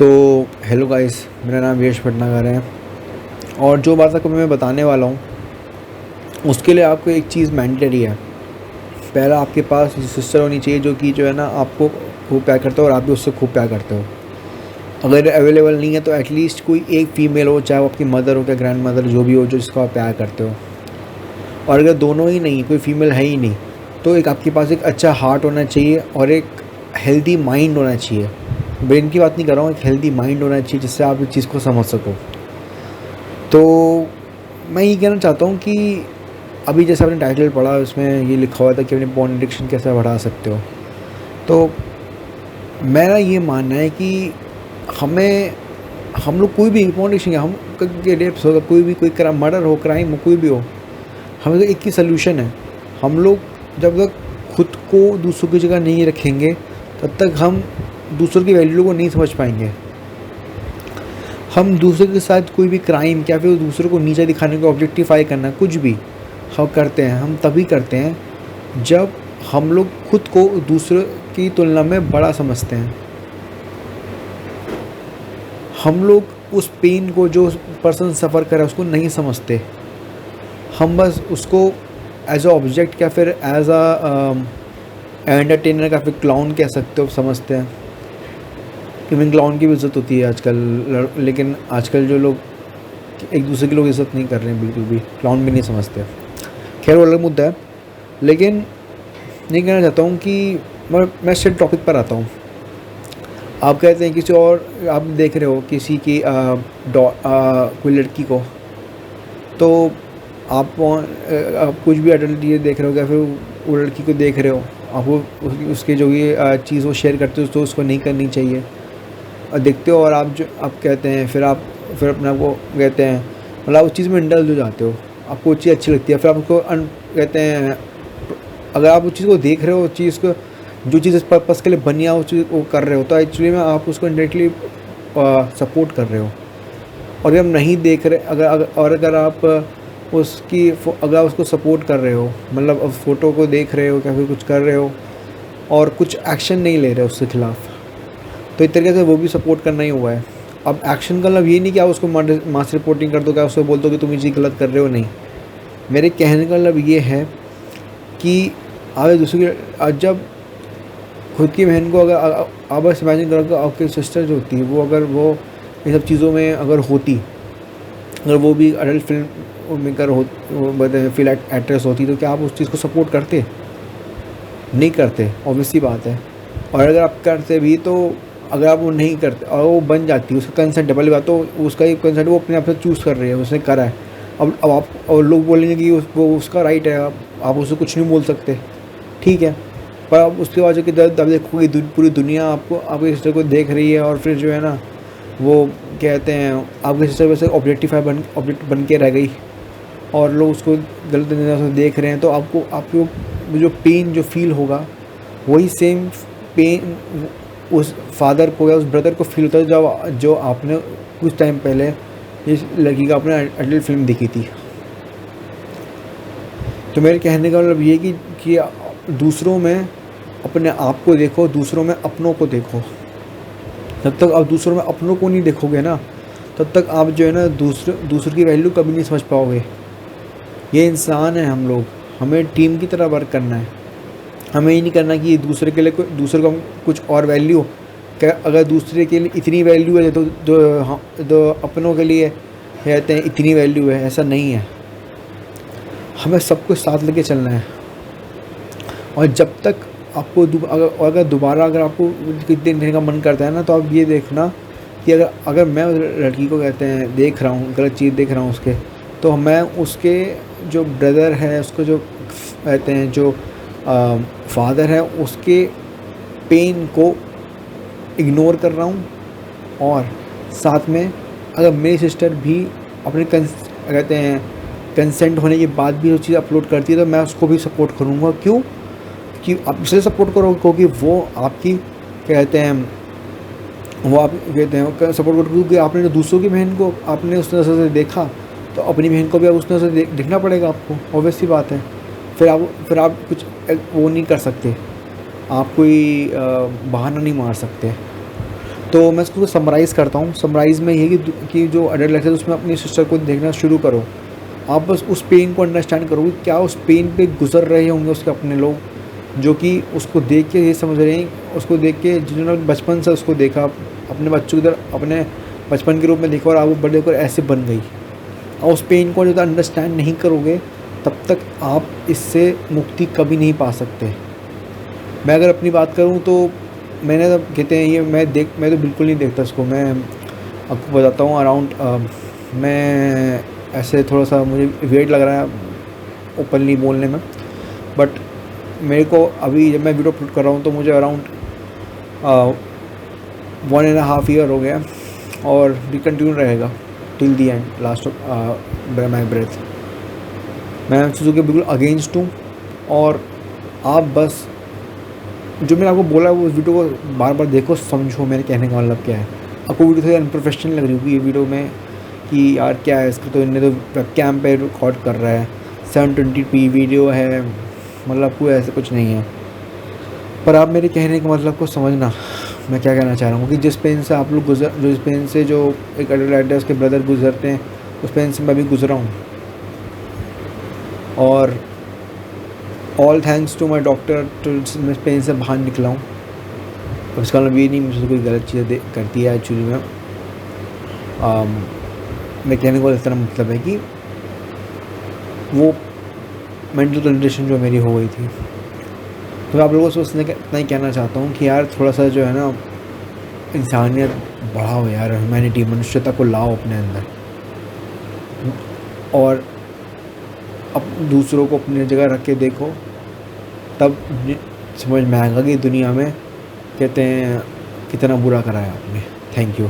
तो hello guys, मेरा नाम यश भटनागर है और जो बात आपको मैं बताने वाला हूँ उसके लिए आपको एक चीज़ मैंडेटरी है। पहला आपके पास सिस्टर होनी चाहिए जो कि जो है ना आपको खूब प्यार करता हो और आप भी उससे खूब प्यार करते हो। अगर अवेलेबल नहीं है तो एटलीस्ट कोई एक फ़ीमेल हो, चाहे वो आपकी मदर हो या ग्रैंड मदर जो भी हो, जो जिसको आप प्यार करते हो। और अगर दोनों ही नहीं, कोई फ़ीमेल है ही नहीं, तो एक आपके पास एक अच्छा हार्ट होना चाहिए और एक हेल्दी माइंड होना चाहिए। ब्रेन की बात नहीं कर रहा हूँ, एक हेल्दी माइंड होना चाहिए जिससे आप इस चीज़ को समझ सको। तो मैं ये कहना चाहता हूँ कि अभी जैसे आपने टाइटल पढ़ा, उसमें ये लिखा हुआ था कि अपने पॉर्न एडिक्शन कैसे बढ़ा सकते हो। तो मेरा ये मानना है कि हमें हम लोग कोई भी पॉर्न एडिक्शन, हम रेप्स होगा, कोई भी, कोई मर्डर हो, क्राइम हो, कोई भी हो, हमें तो एक ही सलूशन है। हम लोग जब तक खुद को दूसरों की जगह नहीं रखेंगे तब तक हम दूसरों की वैल्यू को नहीं समझ पाएंगे। हम दूसरों के साथ कोई भी क्राइम या फिर दूसरों को नीचा दिखाने को, ऑब्जेक्टिफाई करना, कुछ भी हम करते हैं, हम तभी करते हैं जब हम लोग खुद को दूसरों की तुलना में बड़ा समझते हैं। हम लोग उस पेन को जो पर्सन सफ़र कर रहा है उसको नहीं समझते। हम बस उसको एज अ ऑब्जेक्ट या फिर एज अ एंटरटेनर का फिर क्लाउन कह सकते हो, समझते हैं। इवन क्लाउन की भी इज़्ज़त होती है आजकल, लेकिन आजकल जो लोग एक दूसरे की लोग इज़्ज़त नहीं कर रहे हैं, बिल्कुल भी क्लाउन भी नहीं समझते। खैर वो अलग मुद्दा है। लेकिन ये कहना चाहता हूँ कि मैं सिर्फ टॉपिक पर आता हूँ। आप कहते हैं किसी और, आप देख रहे हो किसी की कोई लड़की को, तो आप कुछ भी अडल्ट ये देख रहे हो या फिर वो लड़की को देख रहे हो, आपको उसके जो ये चीज़ वो शेयर करते हो तो उसको नहीं करनी चाहिए और देखते हो, और आप कहते हैं, फिर अपने आप को कहते हैं, मतलब उस चीज़ में इंडल्ज हो जाते हो। आपको वो चीज़ अच्छी लगती है, फिर आप उसको कहते हैं, अगर आप उस चीज़ को देख रहे हो, उस चीज़ को, जो चीज़ इस पर्पस के लिए बनी है उस चीज़ को कर रहे हो, तो एक्चुअली में आप उसको इंडायरेक्टली सपोर्ट कर रहे हो। और अगर हम नहीं देख रहे, अगर आप अगर आप उसको सपोर्ट कर रहे हो, मतलब अब फ़ोटो को देख रहे हो या फिर कुछ कर रहे हो और कुछ एक्शन नहीं ले रहे हो उसके खिलाफ़, तो एक तरीके से वो भी सपोर्ट करना ही हुआ है। अब एक्शन का मतलब ये नहीं कि आप उसको मास रिपोर्टिंग कर दो, क्या उसको बोल दो कि तुम ये चीज़ गलत कर रहे हो, नहीं। मेरे कहने का मतलब ये है कि आप दूसरों की, जब खुद की बहन को, अगर आप बस इमेजिन करो कि आपकी सिस्टर जो होती है वो, अगर वो इन सब चीज़ों में अगर होती, अगर वो भी अडल्ट फिल्म मेकर हो, फिल्म एक्ट्रेस होती, तो क्या आप उस चीज़ को सपोर्ट करते? नहीं करते, ऑब्वियस सी बात है। और अगर आप करते भी, तो अगर आप वो नहीं करते और वो बन जाती है, उसका कंसेंट है, पहली बात तो उसका ही कंसेंट, वो अपने आप से चूज़ कर रही है, उसने करा है। अब आप और लोग बोलेंगे कि वो उसका राइट है, आप उससे कुछ नहीं बोल सकते, ठीक है। पर अब उसके बाद जो कि जब देखोगे पूरी दुनिया आपको, आपके सिस्टर को देख रही है, और फिर जो है ना, वो कहते हैं आपके सिस्टर वैसे ऑब्जेक्ट बन के रह गई और लोग उसको गलत नज़र से देख रहे हैं, तो आपको जो पेन जो फील होगा, वही सेम पेन उस फादर को या उस ब्रदर को फील होता है जो आपने कुछ टाइम पहले इस लड़की का अपने अडल्ट फिल्म देखी थी। तो मेरे कहने का मतलब ये कि दूसरों में अपने आप को देखो, दूसरों में अपनों को देखो। जब तक आप दूसरों में अपनों को नहीं देखोगे ना, तब तक आप जो है ना दूसरों की वैल्यू कभी नहीं समझ पाओगे। ये इंसान है हम लोग, हमें टीम की तरह वर्क करना है। हमें ये नहीं करना कि दूसरे के लिए दूसरे को कुछ और वैल्यू, क्या अगर दूसरे के लिए इतनी वैल्यू है तो जो अपनों के लिए कहते हैं इतनी वैल्यू है, ऐसा नहीं है। हमें सब कुछ साथ लेके चलना है। और जब तक आपको अगर दोबारा अगर आपको देखने का मन करता है ना, तो आप ये देखना कि अगर मैं उस लड़की को कहते हैं देख रहा हूँ, गलत चीज़ देख रहा हूँ उसके, तो मैं उसके जो ब्रदर है, उसको जो कहते हैं जो फादर है, उसके पेन को इग्नोर कर रहा हूँ। और साथ में अगर मेरी सिस्टर भी अपने कहते हैं कंसेंट होने के बाद भी वो चीज़ अपलोड करती है, तो मैं उसको भी सपोर्ट करूँगा। क्यों? कि आप इसलिए सपोर्ट करो क्योंकि वो आपकी कहते हैं, वो आप कहते हैं सपोर्ट करो क्योंकि आपने दूसरों की बहन को आपने उस नज़र से देखा, तो अपनी बहन को भी अब उस नज़र से देखना पड़ेगा आपको, ऑब्वियस सी बात है। फिर आप कुछ वो नहीं कर सकते, आप कोई बहाना नहीं मार सकते। तो मैं इसको समराइज़ करता हूँ। समराइज़ में ये कि जो अडल्ट लाइफ है उसमें अपनी सिस्टर को देखना शुरू करो। आप बस उस पेन को अंडरस्टैंड करो कि क्या उस पेन पे गुज़र रहे होंगे उसके अपने लोग, जो कि उसको देख के ये समझ रहे हैं, उसको देख के जिन्होंने बचपन से उसको देखा, अपने बच्चों की तरह अपने बचपन के रूप में देखा और आप वो बड़े होकर ऐसे बन गई। और उस पेन को जब तक अंडरस्टैंड नहीं करोगे तब तक आप इससे मुक्ति कभी नहीं पा सकते। मैं अगर अपनी बात करूँ तो मैंने तब कहते हैं ये मैं तो बिल्कुल नहीं देखता इसको। मैं आपको बताता हूँ अराउंड मैं ऐसे थोड़ा सा मुझे वियर्ड लग रहा है ओपनली बोलने में, बट मेरे को अभी जब मैं वीडियो अपलोड कर रहा हूँ तो मुझे अराउंड 1.5 ईयर हो गया और भी कंटिन्यू रहेगा till the end last of my breath. मैं चीज़ों के बिल्कुल अगेंस्ट हूँ और आप बस जो मैंने आपको बोला वो वीडियो को बार बार देखो, समझो मेरे कहने का मतलब क्या है। आपको वीडियो थोड़ी अनप्रोफेशनल लग रही होगी ये वीडियो में कि यार क्या है इसका, तो इन्हें तो वेबकैम पे रिकॉर्ड कर रहा है, 720p वीडियो है, मतलब कोई ऐसा कुछ नहीं है। पर आप मेरे कहने के मतलब को समझना, मैं क्या कहना चाह रहा हूँ कि जिस पेन से आप लोग जिस पेन से जो एक अडल्ट राइटर उसके ब्रदर गुजरते हैं, उस पेन से मैं भी गुजरा हूँ। और all thanks to my doctor तो मैं पेन से बाहर निकला हूँ। अब इसका मतलब ये नहीं मुझे कोई गलत चीज़ें करती है एक्चुअली में। मैं कहने को इस तरह मतलब है कि वो मेंटल कंडीशन जो मेरी हो गई थी, तो मैं आप लोगों से उसने इतना ही कहना चाहता हूँ कि यार थोड़ा सा जो है ना इंसानियत बढ़ाओ यार, ह्यूमैनिटी मनुष्यता को लाओ अपने अंदर और अब दूसरों को अपनी जगह रख के देखो, तब समझ में आएगा कि दुनिया में कहते हैं कितना बुरा करा है आपने। Thank you.